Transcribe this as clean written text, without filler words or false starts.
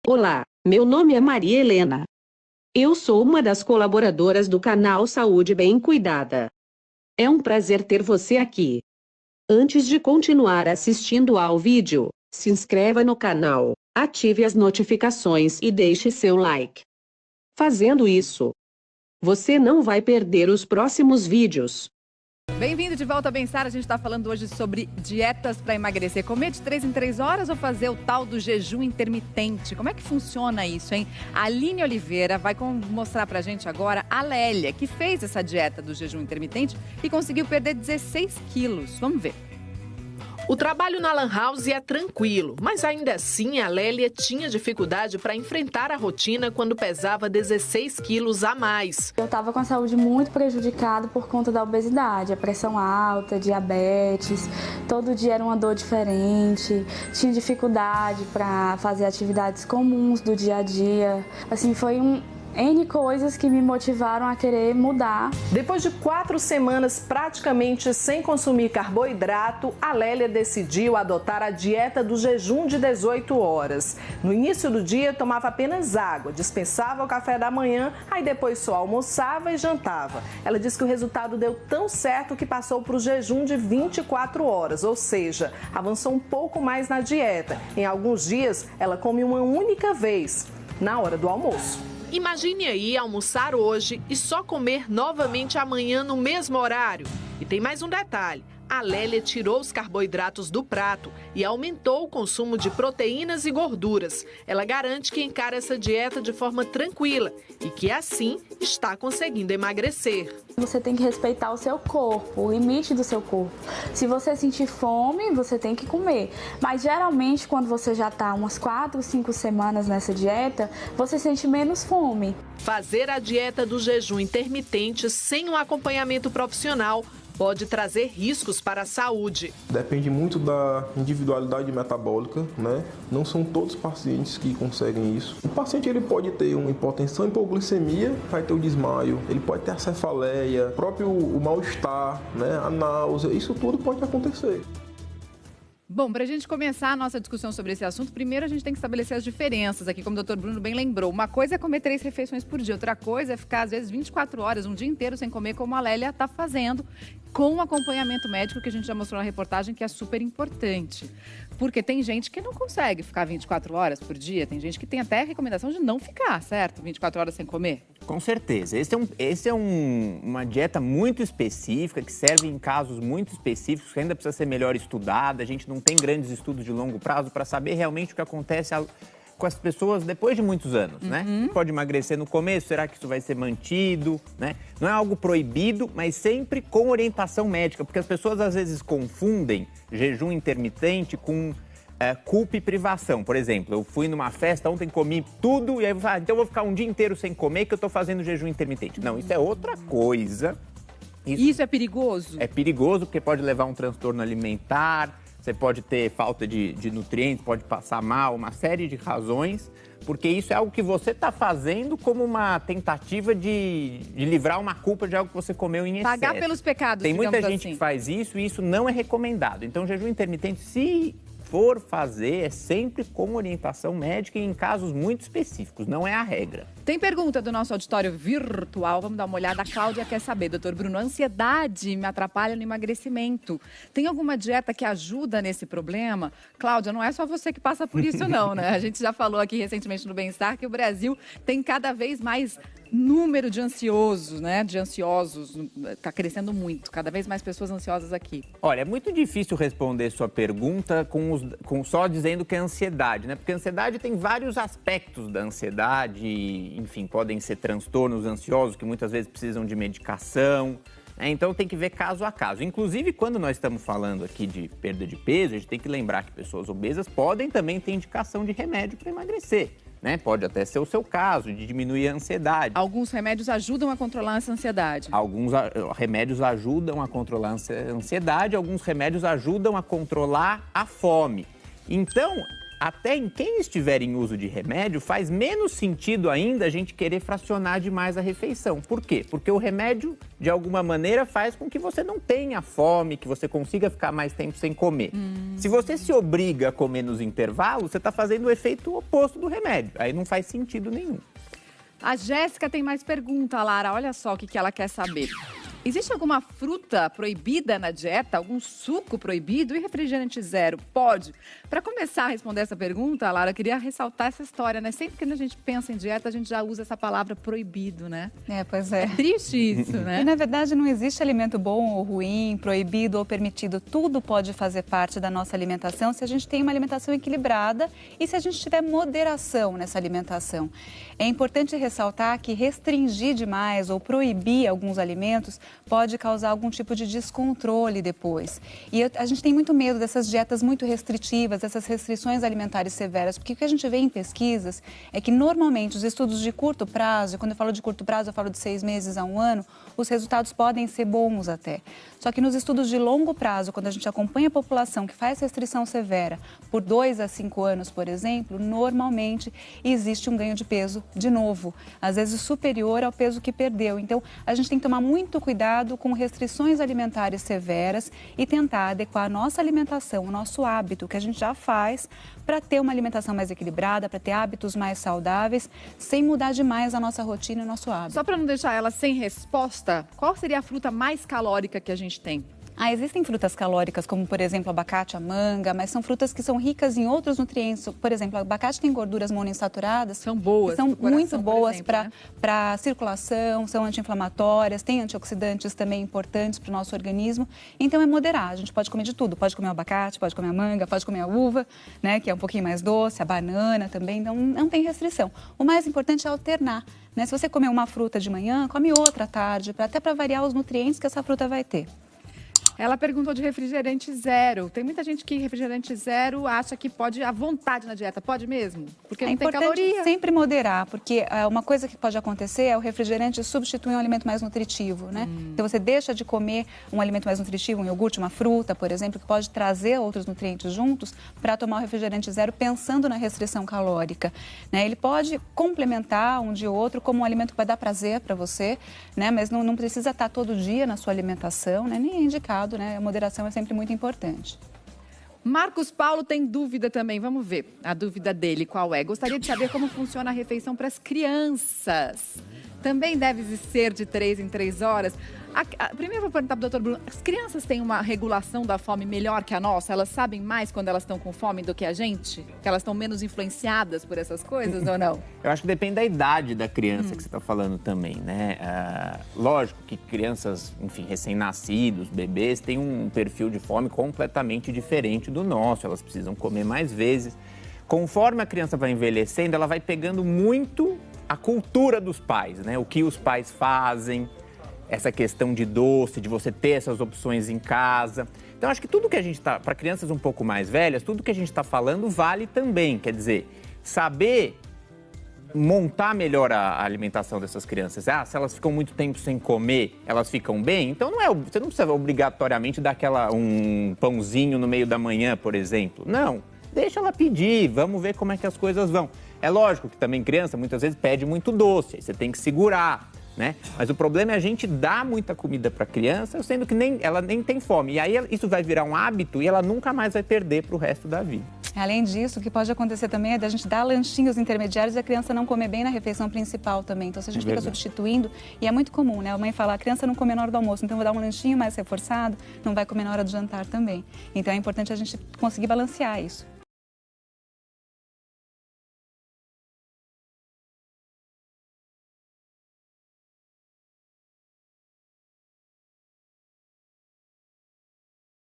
Olá, meu nome é Maria Helena. Eu sou uma das colaboradoras do canal Saúde Bem Cuidada. É um prazer ter você aqui. Antes de continuar assistindo ao vídeo, se inscreva no canal, ative as notificações e deixe seu like. Fazendo isso, você não vai perder os próximos vídeos. Bem-vindo de volta a Bem-Estar. A gente está falando hoje sobre dietas para emagrecer. Comer de 3 em 3 horas ou fazer o tal do jejum intermitente? Como é que funciona isso, hein? A Aline Oliveira vai mostrar pra gente agora a Lélia, que fez essa dieta do jejum intermitente e conseguiu perder 16 quilos. Vamos ver. O trabalho na Lan House é tranquilo, mas ainda assim a Lélia tinha dificuldade para enfrentar a rotina quando pesava 16 quilos a mais. Eu estava com a saúde muito prejudicada por conta da obesidade, a pressão alta, diabetes, todo dia era uma dor diferente, tinha dificuldade para fazer atividades comuns do dia a dia. Assim, foi N coisas que me motivaram a querer mudar. Depois de 4 semanas praticamente sem consumir carboidrato, a Lélia decidiu adotar a dieta do jejum de 18 horas. No início do dia, tomava apenas água, dispensava o café da manhã, aí depois só almoçava e jantava. Ela disse que o resultado deu tão certo que passou para o jejum de 24 horas, ou seja, avançou um pouco mais na dieta. Em alguns dias, ela come uma única vez, na hora do almoço. Imagine aí almoçar hoje e só comer novamente amanhã no mesmo horário. E tem mais um detalhe. A Lélia tirou os carboidratos do prato e aumentou o consumo de proteínas e gorduras. Ela garante que encara essa dieta de forma tranquila e que assim está conseguindo emagrecer. Você tem que respeitar o seu corpo, o limite do seu corpo. Se você sentir fome, você tem que comer. Mas geralmente quando você já está umas 4, 5 semanas nessa dieta, você sente menos fome. Fazer a dieta do jejum intermitente sem um acompanhamento profissional pode trazer riscos para a saúde. Depende muito da individualidade metabólica, né? Não são todos os pacientes que conseguem isso. O paciente ele pode ter uma hipotensão, hipoglicemia, vai ter o desmaio, ele pode ter a cefaleia, próprio o mal-estar, né? A náusea, isso tudo pode acontecer. Bom, para a gente começar a nossa discussão sobre esse assunto, primeiro a gente tem que estabelecer as diferenças aqui, como o Dr. Bruno bem lembrou. Uma coisa é comer 3 refeições por dia, outra coisa é ficar, às vezes, 24 horas, um dia inteiro sem comer, como a Lélia está fazendo, com acompanhamento médico, que a gente já mostrou na reportagem, que é super importante. Porque tem gente que não consegue ficar 24 horas por dia, tem gente que tem até a recomendação de não ficar, certo? 24 horas sem comer. Com certeza. Esse é uma dieta muito específica, que serve em casos muito específicos, que ainda precisa ser melhor estudada. A gente não tem grandes estudos de longo prazo para saber realmente o que acontece com as pessoas depois de muitos anos, né? Pode emagrecer no começo, será que isso vai ser mantido, né? Não é algo proibido, mas sempre com orientação médica, porque as pessoas às vezes confundem jejum intermitente com culpa e privação. Por exemplo, eu fui numa festa, ontem comi tudo e aí então eu vou ficar um dia inteiro sem comer que eu tô fazendo jejum intermitente. Não, isso é outra coisa. Isso é perigoso? É perigoso porque pode levar a um transtorno alimentar, você pode ter falta de nutrientes, pode passar mal, uma série de razões, porque isso é algo que você está fazendo como uma tentativa de livrar uma culpa de algo que você comeu em excesso. Pagar pelos pecados, Tem muita gente assim que faz isso e isso não é recomendado. Então, jejum intermitente, se for fazer, é sempre com orientação médica e em casos muito específicos, não é a regra. Tem pergunta do nosso auditório virtual, vamos dar uma olhada. A Cláudia quer saber, doutor Bruno, a ansiedade me atrapalha no emagrecimento. Tem alguma dieta que ajuda nesse problema? Cláudia, não é só você que passa por isso não, né? A gente já falou aqui recentemente no Bem-Estar que o Brasil tem cada vez mais número de ansiosos, né? De ansiosos, está crescendo muito, cada vez mais pessoas ansiosas aqui. Olha, é muito difícil responder sua pergunta com só dizendo que é ansiedade, né? Porque a ansiedade tem vários aspectos da ansiedade, enfim, podem ser transtornos ansiosos que muitas vezes precisam de medicação, né? Então tem que ver caso a caso. Inclusive, quando nós estamos falando aqui de perda de peso, a gente tem que lembrar que pessoas obesas podem também ter indicação de remédio para emagrecer, né? Pode até ser o seu caso, de diminuir a ansiedade. Alguns remédios ajudam a controlar essa ansiedade. Alguns remédios ajudam a controlar a ansiedade, alguns remédios ajudam a controlar a fome. Então, até em quem estiver em uso de remédio, faz menos sentido ainda a gente querer fracionar demais a refeição. Por quê? Porque o remédio, de alguma maneira, faz com que você não tenha fome, que você consiga ficar mais tempo sem comer. Se você se obriga a comer nos intervalos, você está fazendo o efeito oposto do remédio. Aí não faz sentido nenhum. A Jéssica tem mais pergunta, Lara. Olha só o que ela quer saber. Existe alguma fruta proibida na dieta? Algum suco proibido? E refrigerante zero? Pode? Para começar a responder essa pergunta, Lara, eu queria ressaltar essa história, né? Sempre que a gente pensa em dieta, a gente já usa essa palavra proibido, né? Pois é. É triste isso, né? E, na verdade, não existe alimento bom ou ruim, proibido ou permitido. Tudo pode fazer parte da nossa alimentação se a gente tem uma alimentação equilibrada e se a gente tiver moderação nessa alimentação. É importante ressaltar que restringir demais ou proibir alguns alimentos pode causar algum tipo de descontrole depois. E a gente tem muito medo dessas dietas muito restritivas, dessas restrições alimentares severas, porque o que a gente vê em pesquisas é que normalmente os estudos de curto prazo, e quando eu falo de curto prazo eu falo de 6 meses a 1 ano, os resultados podem ser bons até. Só que nos estudos de longo prazo, quando a gente acompanha a população que faz restrição severa por 2 a 5 anos, por exemplo, normalmente existe um ganho de peso de novo, às vezes superior ao peso que perdeu. Então, a gente tem que tomar muito cuidado com restrições alimentares severas e tentar adequar a nossa alimentação, o nosso hábito, que a gente já faz, para ter uma alimentação mais equilibrada, para ter hábitos mais saudáveis, sem mudar demais a nossa rotina e o nosso hábito. Só para não deixar ela sem resposta, qual seria a fruta mais calórica que a gente tem? Existem frutas calóricas, como, por exemplo, o abacate, a manga, mas são frutas que são ricas em outros nutrientes. Por exemplo, o abacate tem gorduras monoinsaturadas. São boas. São coração, muito boas para né? circulação, são anti-inflamatórias, tem antioxidantes também importantes para o nosso organismo. Então, é moderar. A gente pode comer de tudo. Pode comer o abacate, pode comer a manga, pode comer a uva, né, que é um pouquinho mais doce, a banana também. Então, não tem restrição. O mais importante é alternar. Né? Se você comer uma fruta de manhã, come outra à tarde, até para variar os nutrientes que essa fruta vai ter. Ela perguntou de refrigerante zero. Tem muita gente que refrigerante zero acha que pode à vontade na dieta. Pode mesmo? Porque não tem caloria. É importante sempre moderar, porque uma coisa que pode acontecer é o refrigerante substituir um alimento mais nutritivo, né? Então você deixa de comer um alimento mais nutritivo, um iogurte, uma fruta, por exemplo, que pode trazer outros nutrientes juntos para tomar o refrigerante zero pensando na restrição calórica, né? Ele pode complementar um de outro como um alimento que vai dar prazer para você, né? Mas não precisa estar todo dia na sua alimentação, né? Nem é indicado. Né? A moderação é sempre muito importante. Marcos Paulo tem dúvida também. Vamos ver a dúvida dele qual é. Gostaria de saber como funciona a refeição para as crianças. Também deve ser de 3 em 3 horas. Primeiro, vou perguntar para o Dr. Bruno. As crianças têm uma regulação da fome melhor que a nossa? Elas sabem mais quando elas estão com fome do que a gente? Que elas estão menos influenciadas por essas coisas ou não? Eu acho que depende da idade da criança que você está falando também, né? Lógico que crianças, enfim, recém-nascidos, bebês, têm um perfil de fome completamente diferente do nosso. Elas precisam comer mais vezes. Conforme a criança vai envelhecendo, ela vai pegando muito a cultura dos pais, né? O que os pais fazem, essa questão de doce, de você ter essas opções em casa. Então, acho que tudo que a gente está, para crianças um pouco mais velhas, tudo que a gente está falando vale também. Quer dizer, saber montar melhor a alimentação dessas crianças. Se elas ficam muito tempo sem comer, elas ficam bem? Então, você não precisa obrigatoriamente dar um pãozinho no meio da manhã, por exemplo. Não, deixa ela pedir, vamos ver como é que as coisas vão. É lógico que também criança muitas vezes pede muito doce, aí você tem que segurar, né? Mas o problema é a gente dar muita comida para a criança, sendo que ela nem tem fome. E aí isso vai virar um hábito e ela nunca mais vai perder para o resto da vida. Além disso, o que pode acontecer também é da gente dar lanchinhos intermediários e a criança não comer bem na refeição principal também. Então, se a gente fica substituindo, e é muito comum, né? A mãe fala, a criança não come na hora do almoço, então vou dar um lanchinho mais reforçado, não vai comer na hora do jantar também. Então, é importante a gente conseguir balancear isso.